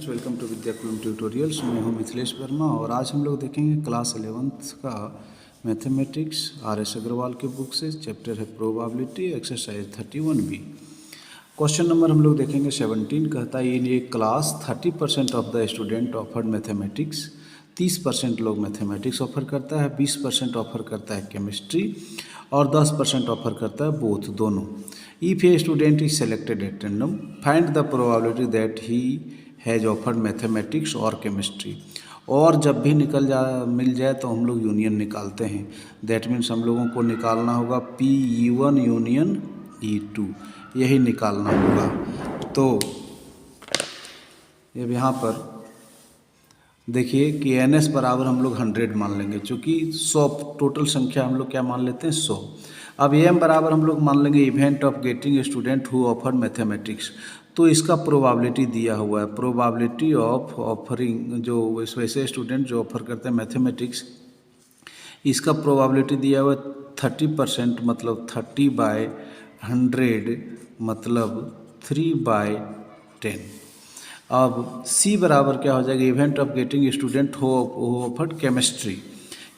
Welcome to Vidyakulam tutorials. मैं हूं मिथिलेश वर्मा और आज हम लोग देखेंगे क्लास 11th का मैथमेटिक्स आर.एस. अग्रवाल के बुक से। चैप्टर है probability, exercise 31B। Question number हम लोग देखेंगे 17। कहता है in a class 30% of the student offered mathematics. 30% लोग मैथमेटिक्स ऑफर करता है, 20% ऑफर करता है केमिस्ट्री और 10% ऑफर करता है बोथ, दोनों। If a student is selected at random, find the probability that he has offered mathematics और केमिस्ट्री। और जब भी मिल जाए तो हम लोग यूनियन निकालते हैं। दैट मीन्स हम लोगों को निकालना होगा PE1 यूनियन E2, यही निकालना होगा। तो अब यहाँ पर देखिए कि NS बराबर हम लोग 100 मान लेंगे, चूँकि 100 टोटल संख्या हम लोग क्या मान लेते हैं 100। अब AM बराबर हम लोग मान लेंगे event of getting student who offer mathematics. तो इसका प्रोबेबिलिटी दिया हुआ है, प्रोबेबिलिटी ऑफ ऑफरिंग, जो वैसे स्टूडेंट जो ऑफर करते हैं मैथमेटिक्स, इसका प्रोबेबिलिटी दिया हुआ है 30%, मतलब 30/100 मतलब 3/10। अब C बराबर क्या हो जाएगा, इवेंट ऑफ गेटिंग स्टूडेंट हो ऑफर्ड केमिस्ट्री।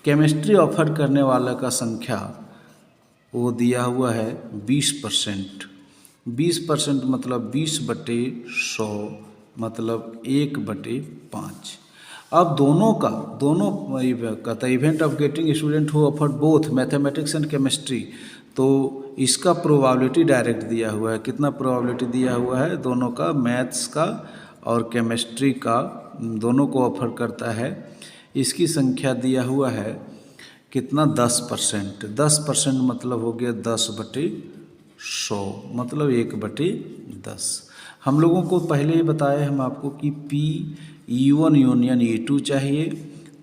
केमिस्ट्री ऑफर करने वाला का संख्या वो दिया हुआ है 20%। 20% मतलब 20/100 मतलब 1/5। अब दोनों का event of getting student who offered both mathematics and chemistry, तो इसका प्रोबेबिलिटी डायरेक्ट दिया हुआ है। कितना प्रोबेबिलिटी दिया हुआ है, दोनों का, मैथ्स का और केमिस्ट्री का, दोनों को ऑफर करता है। इसकी संख्या दिया हुआ है कितना, 10%। 10% मतलब हो गया 10/100 मतलब 1/10। हम लोगों को पहले ही बताया हम आपको कि PE1 यूनियन E2 चाहिए।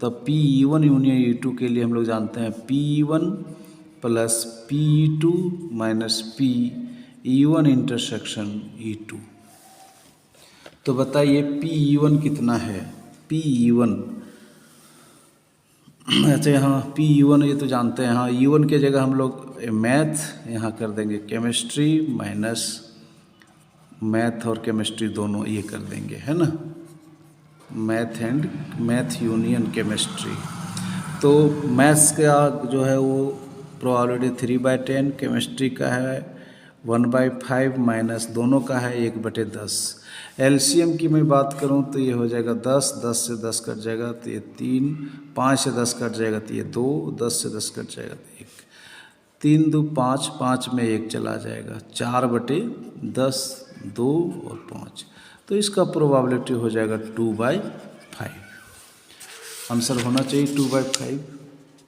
तो PE1 यूनियन E2 के लिए हम लोग जानते हैं PE1 plus PE2 minus PE1 intersection E2। तो बताइए PE1 कितना है। PE1 अच्छा, यहाँ PE1 ये तो जानते हैं। हाँ, E1 के जगह हम लोग मैथ यहाँ कर देंगे, केमिस्ट्री माइनस मैथ और केमिस्ट्री दोनों ये कर देंगे, है ना, मैथ यूनियन केमिस्ट्री। तो मैथ्स का जो है वो प्रोबेबिलिटी 3/10, केमिस्ट्री का है 1/5 माइनस दोनों का है 1/10। LCM की मैं बात करूं तो ये हो जाएगा 10, 10 से 10 कट जाएगा तो ये 3, 5 से 10 कट जाएगा तो ये 2, 10 से 10 कट जाएगा तो 1, 3 2 5, 5 में 1 चला जाएगा, 4/10, 2 और 5। तो इसका प्रोबेबिलिटी हो जाएगा 2/5। आंसर होना चाहिए 2/5।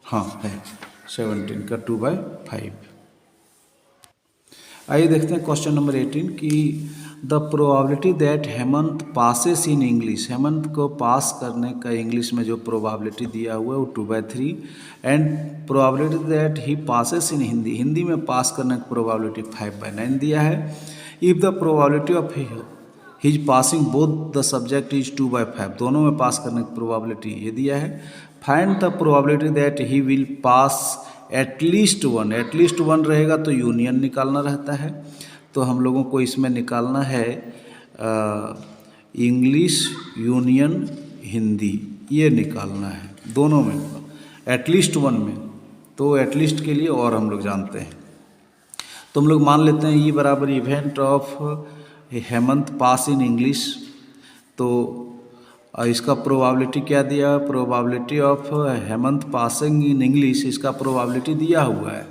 हाँ है, 17 का 2/5। आइए देखते हैं क्वेश्चन नंबर 18 कि the probability that Hemant passes in English. Hemant को पास करने का इंग्लिश में जो प्रोबेबिलिटी दिया हुआ है वो 2/3। And probability that he passes इन हिंदी, हिंदी में पास करने की प्रोबेबिलिटी 5/9 दिया है। If the probability of his passing both the subject is 2/5, दोनों में पास करने की प्रोबेबिलिटी ये दिया है। Find the probability that he will pass at least 1, at least 1 रहेगा तो यूनियन निकालना रहता है। तो हम लोगों को इसमें निकालना है इंग्लिश यूनियन हिंदी, ये निकालना है दोनों में, एटलीस्ट 1 में। तो एटलीस्ट के लिए और हम लोग जानते हैं, तो हम लोग मान लेते हैं E बराबर event of Hemant pass in English. तो इसका प्रोबेबिलिटी क्या दिया, probability of Hemant passing in English, इसका प्रोबेबिलिटी दिया हुआ है।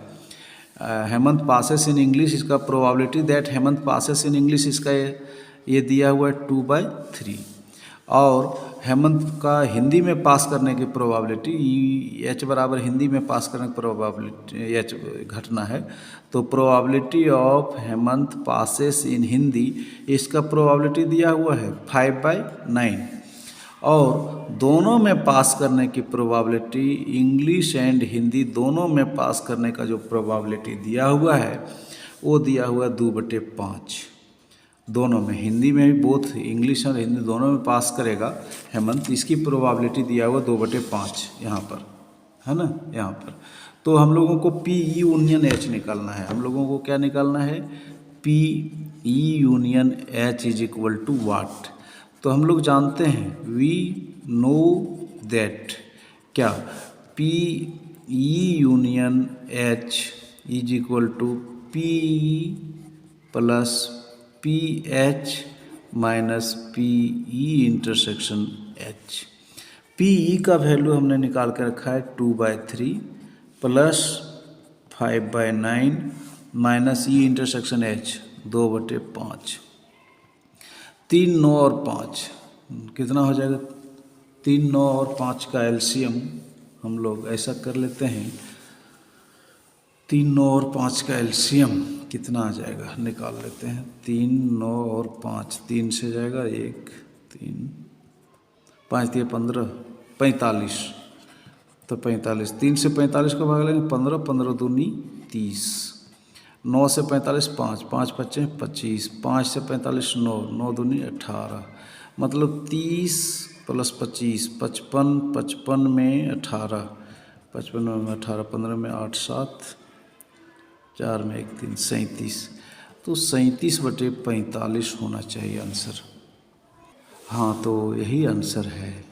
हेमंत पासेस इन इंग्लिश, इसका probability that Hemant passes in English, इसका ये दिया हुआ है 2/3। और हेमंत का हिंदी में पास करने की प्रोबेबिलिटी H बराबर हिंदी में पास करने की प्रोबेबिलिटी H घटना है। तो प्रोबेबिलिटी ऑफ हेमंत पासेस इन हिंदी, इसका प्रोबेबिलिटी दिया हुआ है 5/9। और दोनों में पास करने की प्रोबेबिलिटी, इंग्लिश एंड हिंदी दोनों में पास करने का जो प्रोबेबिलिटी दिया हुआ है वो दिया हुआ है 2/5। दोनों में, हिंदी में भी बोथ इंग्लिश और हिंदी दोनों में पास करेगा हेमंत, इसकी प्रोबेबिलिटी दिया हुआ 2/5 यहाँ पर, है ना, यहाँ पर। तो हम लोगों को PE यूनियन H निकालना है। हम लोगों को क्या निकालना है, PE union H is equal to what. तो हम लोग जानते हैं वी नो दैट क्या P E union H is equal to P plus P H minus P E intersection H. P E का वैल्यू हमने निकाल के रखा है 2/3 plus 5/9 minus E intersection H 2/5। 3, 9 और 5 कितना हो जाएगा? 3, 9 और 5 का एलसीएम हम लोग ऐसा कर लेते हैं। 3, 9 और 5 का एलसीएम कितना आ जाएगा निकाल लेते हैं। 3, 9 और 5 3 से जाएगा 1, 3, 5 दिए 15, 45। तो 45 3 से 45 को भाग लेंगे 15, 15 दूनी 30। 9 से 45 5, 5 बच्चे 25, 5 से 45 9, 9 दूनी 18। मतलब 30 प्लस 25 55, 55 में 18, 55 में 18, 15 में 8 7, 4 में 1 3 37। तो 37/45 होना चाहिए आंसर। हाँ तो यही आंसर है।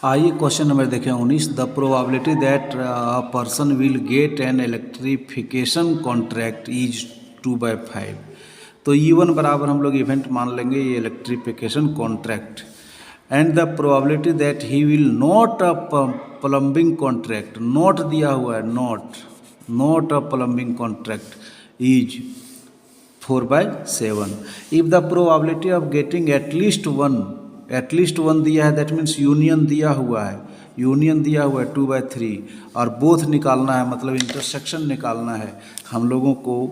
आइए क्वेश्चन नंबर देखें 19। The probability that a person will get an electrification contract is 2/5। तो E1 बराबर हम लोग इवेंट मान लेंगे ये electrification contract, and the probability that he will not a plumbing contract, not दिया हुआ है, not a plumbing contract is 4/7। If the probability of getting at least one दिया है, दैट मीन्स यूनियन दिया हुआ है, 2/3 और बोथ निकालना है, मतलब इंटरसेक्शन निकालना है हम लोगों को।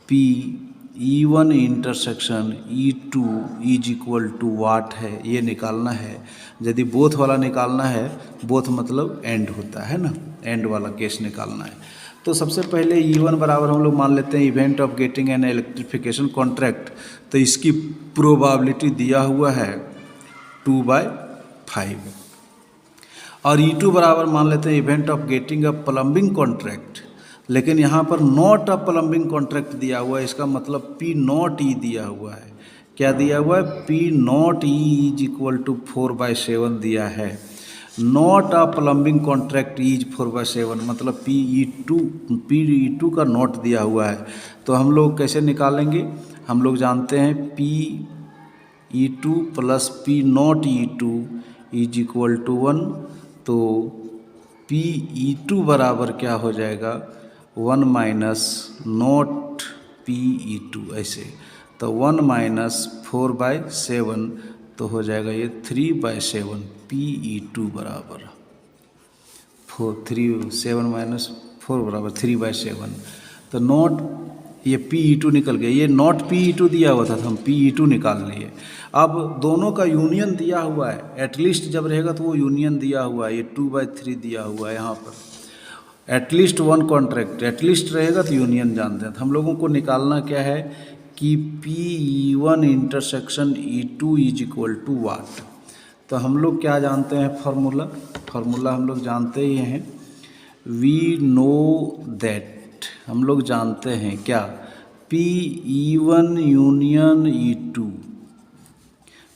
P E1 intersection E2 is equal to what है, ये निकालना है। यदि बोथ वाला निकालना है, बोथ मतलब एंड होता है ना, एंड वाला केस निकालना है। तो सबसे पहले E1 बराबर हम लोग मान लेते हैं event of getting an electrification contract. तो इसकी प्रोबेबिलिटी दिया हुआ है 2/5। और E2 बराबर मान लेते हैं event of getting a plumbing contract, लेकिन यहाँ पर नॉट अ प्लम्बिंग कॉन्ट्रैक्ट दिया हुआ है, इसका मतलब P0E दिया हुआ है। क्या दिया हुआ है? P0E इज इक्वल टू 4/7 दिया है। Not a plumbing contract is 4/7 मतलब PE2 का नोट दिया हुआ है। तो हम लोग कैसे निकालेंगे? हम लोग जानते हैं PE2 plus P0E2 is equal to 1। तो PE2 बराबर क्या हो जाएगा? 1 माइनस नॉट PE2 ऐसे, तो 1 माइनस 4/7 तो हो जाएगा ये 3/7। PE2 बराबर 7 माइनस 4 बराबर 3/7। तो नॉट ये PE2 निकल गया, ये नॉट PE2 दिया हुआ था तो हम PE2 निकाल लिए। अब दोनों का यूनियन दिया हुआ है, एटलीस्ट जब रहेगा तो वो यूनियन दिया हुआ है, ये 2/3 दिया हुआ है यहाँ पर। एटलीस्ट वन कॉन्ट्रैक्ट, एटलीस्ट रहेगा तो यूनियन जानते हैं। तो हम लोगों को निकालना क्या है कि PE1 intersection E2 is equal to what. तो हम लोग क्या जानते हैं? फार्मूला हम लोग जानते ही हैं, वी नो दैट। हम लोग जानते हैं क्या? PE1 यूनियन E2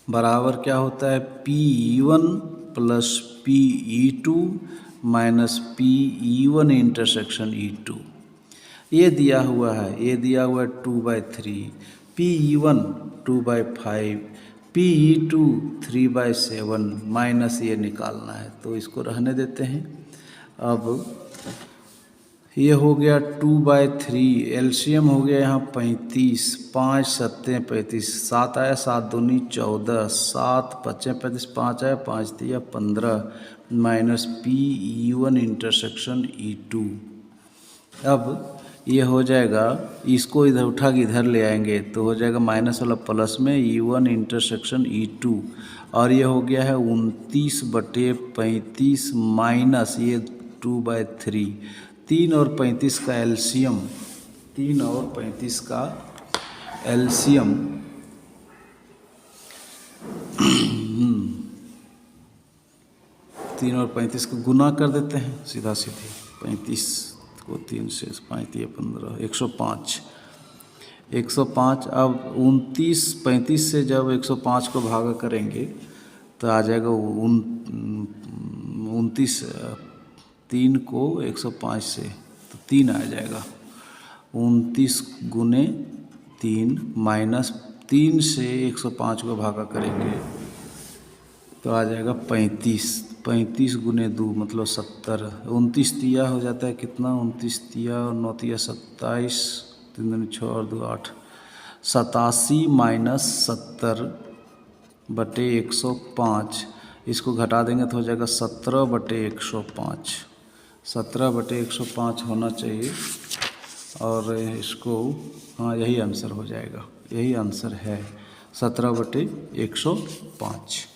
बराबर क्या होता है? PE1 plus PE2 minus PE1 intersection E2। ये दिया हुआ है, ये दिया हुआ है 2/3, PE1 2/5, PE2 3/7 माइनस ये निकालना है, तो इसको रहने देते हैं। अब ये हो गया 2/3, एलसीएम हो गया यहाँ 35, 5 7 35, 7 आया, 7 दूनी 14, 7 5 35, 5 आया, 5 दिया 15 माइनस PE1 इंटरसेक्शन E2। अब ये हो जाएगा, इसको इधर उठा के इधर ले आएंगे तो हो जाएगा माइनस वाला प्लस में E1 इंटरसेक्शन E2, और ये हो गया है 29/35 माइनस ये 2/3। 3 और 35 का एलसीएम, 3 और 35 का एलसीएम 3 और 35 को गुना कर देते हैं सीधा सीधे। 35 को 3 से 5 दिए 15, 105। 105। अब 35 से जब 105 को भागा करेंगे तो आ जाएगा 29। 3 को 105 से तो 3 आ जाएगा। 29 गुने 3 माइनस 3 से 105 को भागा करेंगे तो आ जाएगा 35। 35 गुने 2 मतलब 70। 29 तिया हो जाता है कितना, 29 तिया और 9 तिया 27, 3 दूनी 6 और 2 8, 87 माइनस 70 बटे 105। इसको घटा देंगे तो हो जाएगा 17 बटे 105। 17 बटे 105 होना चाहिए और इसको, हाँ यही आंसर हो जाएगा, यही आंसर है 17 बटे 105।